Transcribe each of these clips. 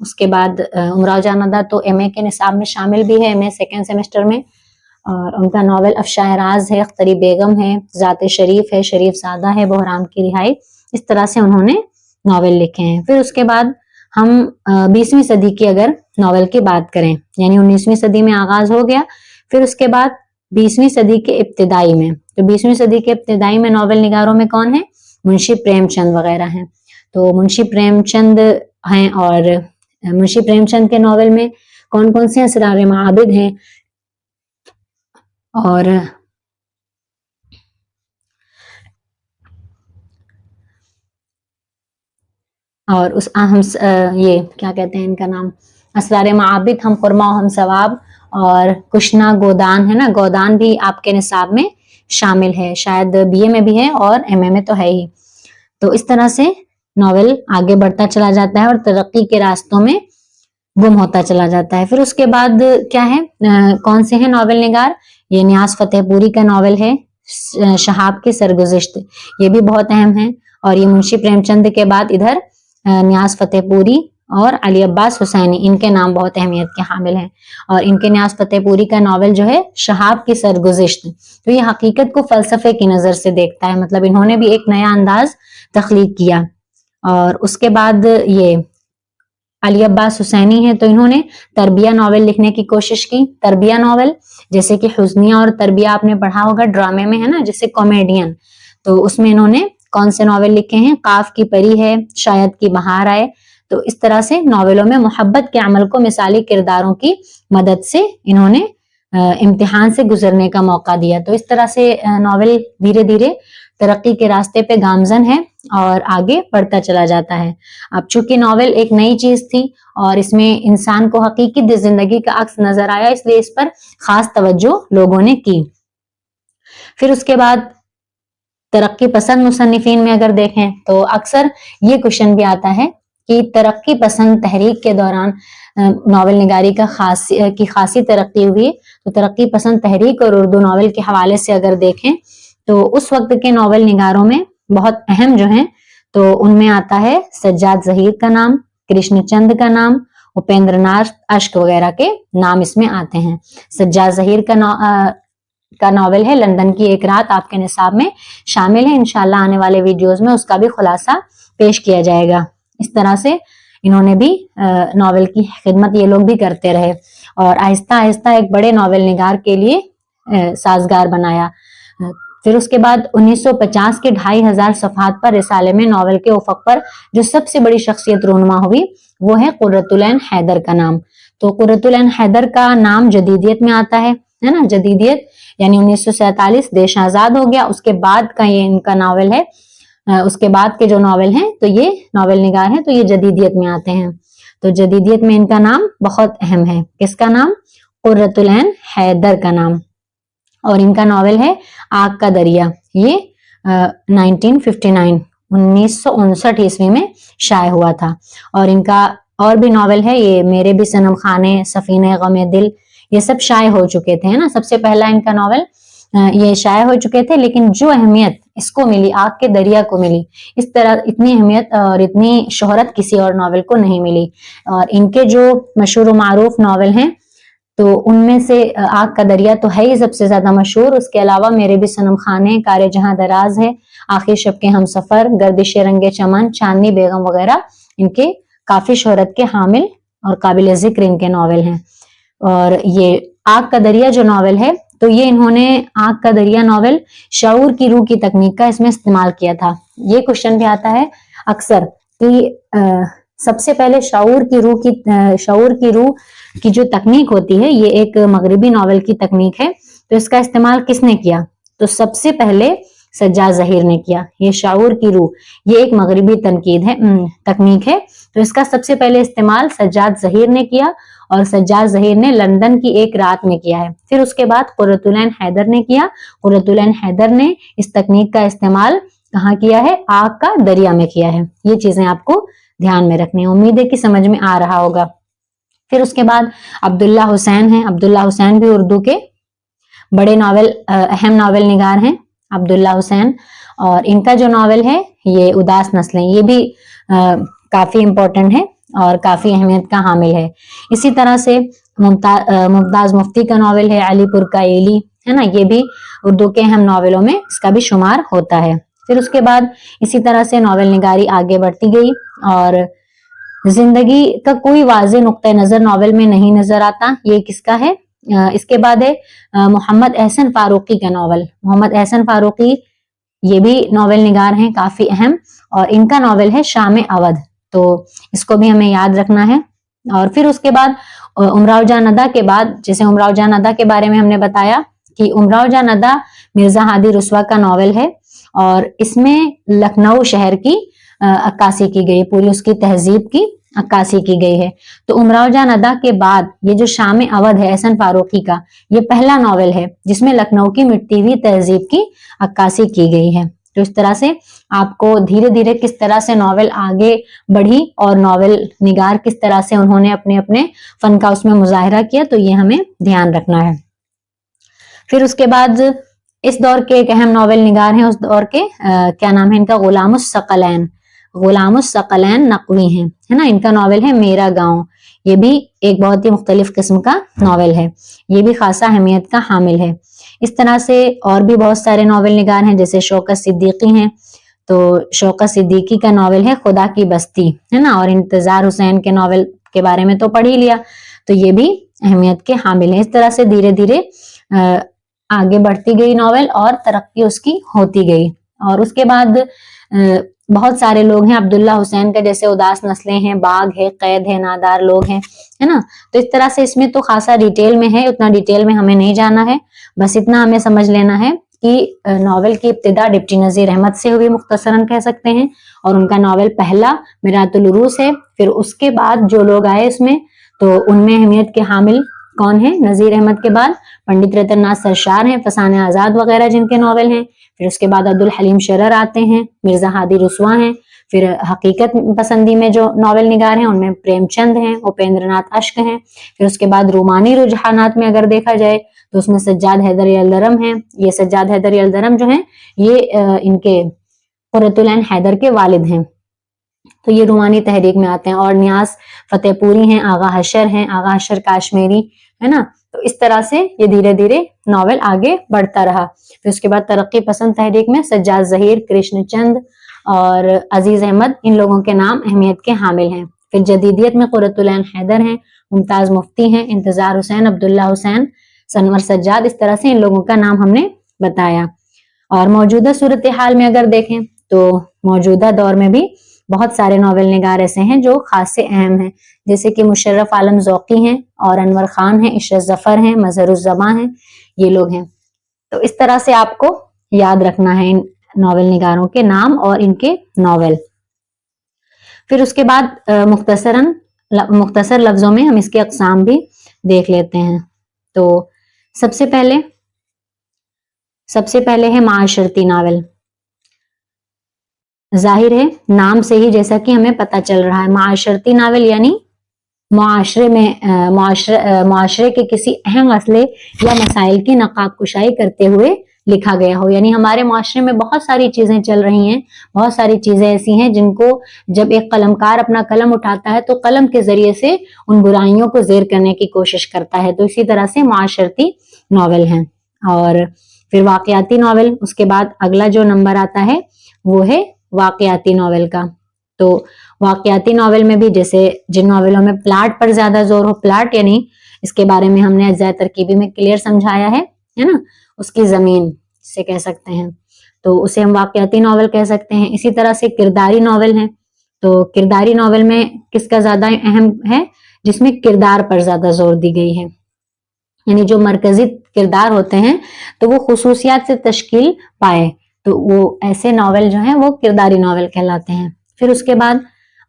اس کے بعد امراؤ جان ادا تو ایم اے کے نصاب میں شامل بھی ہے، ایم اے سیکنڈ سیمسٹر میں، اور ان کا ناول افشاء راز ہے، اختری بیگم ہے، ذات شریف ہے، شریف زادہ ہے، بحرام کی رہائی، اس طرح سے انہوں نے ناول لکھے ہیں۔ پھر اس کے بعد ہم 20ویں صدی کی اگر ناول کی بات کریں، یعنی 19ویں صدی میں آغاز ہو گیا، پھر اس کے بعد 20ویں صدی کے ابتدائی میں، تو 20ویں صدی کے ابتدائی میں ناول نگاروں میں کون ہیں؟ منشی پریم چند وغیرہ ہیں۔ تو منشی پریم چند ہیں، اور منشی پریم چند کے ناول میں کون کون سے اسرار معابد ہیں، اور اس یہ کیا کہتے ہیں ان کا نام، اسرار معابد، ہم خرما و ہم ثواب، اور کشنا گودان ہے نا، گودان بھی آپ کے نصاب میں شامل ہے، شاید بی اے میں بھی ہے اور ایم اے میں تو ہے ہی۔ تو اس طرح سے ناول آگے بڑھتا چلا جاتا ہے اور ترقی کے راستوں میں گم ہوتا چلا جاتا ہے۔ پھر اس کے بعد کیا ہے، کون سے ہیں ناول نگار؟ یہ نیاز فتح پوری کا ناول ہے شہاب کی سرگزشت، یہ بھی بہت اہم ہے، اور یہ منشی پریم چند کے بعد ادھر نیاز فتح پوری اور علی عباس حسینی، ان کے نام بہت اہمیت کے حامل ہیں، اور ان کے نیاز فتح پوری کا ناول جو ہے شہاب کی سرگزشت، تو یہ حقیقت کو فلسفے کی نظر سے دیکھتا ہے، مطلب انہوں نے بھی ایک نیا انداز تخلیق کیا۔ اور اس کے بعد یہ علی عباس حسینی ہے، تو انہوں نے تربیہ ناول لکھنے کی کوشش کی۔ تربیہ ناول جیسے کہ حسنیہ اور تربیہ آپ نے پڑھا ہوگا ڈرامے میں، ہے نا، جیسے کامیڈین، تو اس میں انہوں نے کون سے ناول لکھے ہیں؟ قاف کی پری ہے، شاید کی بہار آئے، تو اس طرح سے ناولوں میں محبت کے عمل کو مثالی کرداروں کی مدد سے انہوں نے امتحان سے گزرنے کا موقع دیا۔ تو اس طرح سے ناول دھیرے دھیرے ترقی کے راستے پہ گامزن ہے اور آگے بڑھتا چلا جاتا ہے۔ اب چونکہ ناول ایک نئی چیز تھی اور اس میں انسان کو حقیقی زندگی کا عکس نظر آیا، اس لیے اس پر خاص توجہ لوگوں نے کی۔ پھر اس کے بعد ترقی پسند مصنفین میں اگر دیکھیں تو اکثر یہ کوشچن بھی آتا ہے کہ ترقی پسند تحریک کے دوران ناول نگاری کی خاصی ترقی ہوئی، تو ترقی پسند تحریک اور اردو ناول کے حوالے سے اگر دیکھیں تو اس وقت کے ناول نگاروں میں بہت اہم جو ہیں، تو ان میں آتا ہے سجاد ظہیر کا نام، کرشن چند کا نام، اپیندر ناتھ اشک وغیرہ کے نام اس میں آتے ہیں۔ سجاد ظہیر کا ناول ہے لندن کی ایک رات، آپ کے نصاب میں شامل ہے، انشاءاللہ آنے والے ویڈیوز میں اس کا بھی خلاصہ پیش کیا جائے گا۔ اس طرح سے انہوں نے بھی ناول کی خدمت یہ لوگ بھی کرتے رہے اور آہستہ آہستہ ایک بڑے ناول نگار کے لیے سازگار بنایا۔ پھر اس کے بعد 1950 کے 2500 صفحات پر رسالے میں ناول کے افق پر جو سب سے بڑی شخصیت رونما ہوئی وہ ہے قرۃ العین حیدر کا نام۔ تو قرۃ العین حیدر کا نام جدیدیت میں آتا ہے نا، جدیدیت یعنی 1947 دیش آزاد ہو گیا، اس کے بعد کا یہ ان کا ناول ہے، اس کے بعد کے جو ناول ہیں تو یہ ناول نگار ہیں تو یہ جدیدیت میں آتے ہیں۔ تو جدیدیت میں ان کا نام بہت اہم ہے، کس کا نام؟ قرۃ العین حیدر کا نام، اور ان کا ناول ہے آگ کا دریا، یہ 1959 عیسوی میں شائع ہوا تھا۔ اور ان کا اور بھی ناول ہے، یہ میرے بھی صنم خانے، سفینہ غم دل، یہ سب شائع ہو چکے تھے، ہے نا، سب سے پہلا ان کا ناول یہ شائع ہو چکے تھے، لیکن جو اہمیت اس کو ملی، آگ کے دریا کو ملی، اس طرح اتنی اہمیت اور اتنی شہرت کسی اور ناول کو نہیں ملی۔ اور ان کے جو مشہور و معروف ناول ہیں تو ان میں سے آگ کا دریا تو ہے ہی سب سے زیادہ مشہور، اس کے علاوہ میرے بھی صنم خانے، کار جہاں دراز ہے، آخری شب کے ہم سفر، گردش رنگ چمن، چاندنی بیگم وغیرہ ان کے کافی شہرت کے حامل اور قابل ذکر ان کے ناول ہیں۔ اور یہ آگ کا دریا جو ناول ہے تو یہ انہوں نے آگ کا دریا ناول شعور کی روح کی تکنیک کا اس میں استعمال کیا تھا۔ یہ کوشچن بھی آتا ہے اکثر کہ سب سے پہلے شعور کی روح کی جو تکنیک ہوتی ہے یہ ایک مغربی ناول کی تکنیک ہے، تو اس کا استعمال کس نے کیا؟ تو سب سے پہلے سجاد ظہیر نے کیا۔ یہ شعور کی روح یہ ایک مغربی تکنیک ہے، تو اس کا سب سے پہلے استعمال سجاد ظہیر نے کیا اور سجاد ظہیر نے لندن کی ایک رات میں کیا ہے۔ پھر اس کے بعد قرۃ العین حیدر نے کیا، قرۃ العین حیدر نے اس تکنیک کا استعمال کہاں کیا ہے؟ آگ کا دریا میں کیا ہے۔ یہ چیزیں آپ کو دھیان میں رکھنی، امید ہے کہ سمجھ میں آ رہا ہوگا۔ پھر اس کے بعد عبداللہ حسین ہیں، عبداللہ حسین بھی اردو کے بڑے اہم ناول نگار ہیں عبداللہ حسین، اور ان کا جو ناول ہے یہ اداس نسلیں، یہ بھی کافی امپورٹنٹ ہے اور کافی اہمیت کا حامل ہے. اسی طرح سے ممتاز مفتی کا ناول ہے علی پور کا ایلی، ہے نا، یہ بھی اردو کے اہم ناولوں میں اس کا بھی شمار ہوتا ہے. پھر اس کے بعد اسی طرح سے ناول نگاری آگے بڑھتی گئی اور زندگی کا کوئی واضح نقطہ نظر ناول میں نہیں نظر آتا. یہ کس کا ہے؟ اس کے بعد ہے محمد احسن فاروقی کا ناول. محمد احسن فاروقی یہ بھی ناول نگار ہیں کافی اہم، اور ان کا ناول ہے شام اودھ، تو اس کو بھی ہمیں یاد رکھنا ہے. اور پھر اس کے بعد امراؤ جان ادا کے بعد، جیسے امراؤ جان ادا کے بارے میں ہم نے بتایا کہ امراؤ جان ادا مرزا ہادی رسوا کا ناول ہے، اور اس میں لکھنؤ شہر کی عکاسی کی گئی، پوری اس کی تہذیب کی عکاسی کی گئی ہے. تو امراؤ جان ادا کے بعد یہ جو شام اودھ ہے احسن فاروقی کا، یہ پہلا ناول ہے جس میں لکھنؤ کی مٹی ہوئی تہذیب کی عکاسی کی گئی ہے. تو اس طرح سے آپ کو دھیرے دھیرے کس طرح سے ناول آگے بڑھی اور ناول نگار کس طرح سے انہوں نے اپنے اپنے فن کا اس میں مظاہرہ کیا، تو یہ ہمیں دھیان رکھنا ہے. پھر اس کے بعد اس دور کے ایک اہم ناول نگار ہیں اس دور کے، کیا نام ہے ان کا؟ غلام الثقلین. غلام الثقلین نقوی ہیں، ہے نا. ان کا ناول ہے میرا گاؤں. یہ بھی ایک بہت ہی مختلف قسم کا ناول ہے، یہ بھی خاصا اہمیت کا حامل ہے. اس طرح سے اور بھی بہت سارے ناول نگار ہیں، جیسے شوکت صدیقی ہیں. تو شوکت صدیقی کا ناول ہے خدا کی بستی، ہے نا. اور انتظار حسین کے ناول کے بارے میں تو پڑھ ہی لیا، تو یہ بھی اہمیت کے حامل ہیں. اس طرح سے دھیرے دھیرے آگے بڑھتی گئی ناول اور ترقی اس کی ہوتی گئی. اور اس کے بعد بہت سارے لوگ ہیں، عبداللہ حسین کا جیسے اداس نسلیں ہیں، باغ ہے، قید ہے، نادار لوگ ہیں، ہے نا. تو اس طرح سے اس میں تو خاصا ڈیٹیل میں ہے، اتنا ڈیٹیل میں ہمیں نہیں جانا ہے، بس اتنا ہمیں سمجھ لینا ہے کہ ناول کی ابتدا ڈپٹی نذیر احمد سے ہوئی، مختصراً کہہ سکتے ہیں. اور ان کا ناول پہلا میرات العروس ہے. پھر اس کے بعد جو لوگ آئے اس میں، تو ان میں اہمیت کے حامل کون ہیں؟ نذیر احمد کے بعد پنڈت رتن ناتھ سرشار ہیں، فسانہ آزاد وغیرہ جن کے ناول ہیں. پھر اس کے بعد عبدالحلیم شرر آتے ہیں، مرزا ہادی رسوا ہیں. پھر حقیقت پسندی میں جو ناول نگار ہیں ان میں پریم چند ہیں، اپیندر ناتھ اشک ہیں. پھر اس کے بعد رومانی رجحانات میں اگر دیکھا جائے تو اس میں سجاد حیدر یلدرم ہیں. یہ سجاد حیدر یلدرم جو ہیں یہ ان کے قرۃ العین حیدر کے والد ہیں، تو یہ رومانی تحریک میں آتے ہیں. اور نیاز فتح پوری ہیں، آغا حشر ہیں، آغا حشر کاشمیری، ہے نا. تو اس طرح سے یہ دھیرے دھیرے ناول آگے بڑھتا رہا. پھر اس کے بعد ترقی پسند تحریک میں سجاد ظہیر، کرشن چند اور عزیز احمد، ان لوگوں کے نام اہمیت کے حامل ہیں. پھر جدیدیت میں قرۃ العین حیدر ہیں، ممتاز مفتی ہیں، انتظار حسین، عبداللہ حسین، سنور سجاد. اس طرح سے ان لوگوں کا نام ہم نے بتایا. اور موجودہ صورتحال میں اگر دیکھیں تو موجودہ دور میں بھی بہت سارے ناول نگار ایسے ہیں جو خاصے اہم ہیں، جیسے کہ مشرف عالم ذوقی ہیں، اور انور خان ہیں، عشرت ظفر ہیں، مظہر الزماں ہیں، یہ لوگ ہیں. تو اس طرح سے آپ کو یاد رکھنا ہے ان ناول نگاروں کے نام اور ان کے ناول. پھر اس کے بعد مختصر لفظوں میں ہم اس کے اقسام بھی دیکھ لیتے ہیں. تو سب سے پہلے ہے معاشرتی ناول. ظاہر ہے نام سے ہی جیسا کہ ہمیں پتہ چل رہا ہے، معاشرتی ناول یعنی معاشرے کے کسی اہم مسئلے یا مسائل کی نقاب کشائی کرتے ہوئے لکھا گیا ہو. یعنی ہمارے معاشرے میں بہت ساری چیزیں چل رہی ہیں، بہت ساری چیزیں ایسی ہیں جن کو جب ایک قلمکار اپنا قلم اٹھاتا ہے تو قلم کے ذریعے سے ان برائیوں کو زیر کرنے کی کوشش کرتا ہے. تو اسی طرح سے معاشرتی ناول ہیں. اور پھر واقعاتی ناول، اس کے بعد اگلا جو نمبر آتا ہے وہ ہے واقعاتی ناول کا. تو واقعاتی ناول میں بھی جیسے جن ناولوں میں پلاٹ پر زیادہ زور ہو، پلاٹ یعنی اس کے بارے میں ہم نے اجزاء ترکیبی میں کلیئر سمجھایا ہے نا، اس کی زمین سے کہہ سکتے ہیں، تو اسے ہم واقعاتی ناول کہہ سکتے ہیں. اسی طرح سے کرداری ناول ہیں. تو کرداری ناول میں کس کا زیادہ اہم ہے؟ جس میں کردار پر زیادہ زور دی گئی ہے، یعنی جو مرکزی کردار ہوتے ہیں تو وہ خصوصیات سے تشکیل پائے، تو وہ ایسے ناول جو ہیں وہ کرداری ناول کہلاتے ہیں. پھر اس کے بعد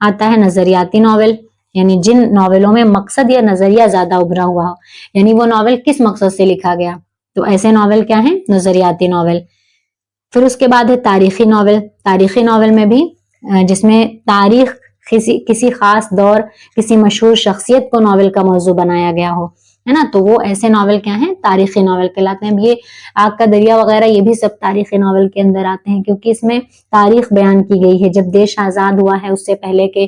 آتا ہے نظریاتی ناول، یعنی جن ناولوں میں مقصد یا نظریہ زیادہ ابھرا ہوا ہو، یعنی وہ ناول کس مقصد سے لکھا گیا، تو ایسے ناول کیا ہیں؟ نظریاتی ناول. پھر اس کے بعد ہے تاریخی ناول. تاریخی ناول میں بھی جس میں تاریخ کسی خاص دور، کسی مشہور شخصیت کو ناول کا موضوع بنایا گیا ہو، ہے نا، تو وہ ایسے ناول کیا ہیں؟ تاریخی ناول کہلاتے ہیں. اب یہ آگ کا دریا وغیرہ یہ بھی سب تاریخی ناول کے اندر آتے ہیں، کیونکہ اس میں تاریخ بیان کی گئی ہے، جب دیش آزاد ہوا ہے اس سے پہلے کے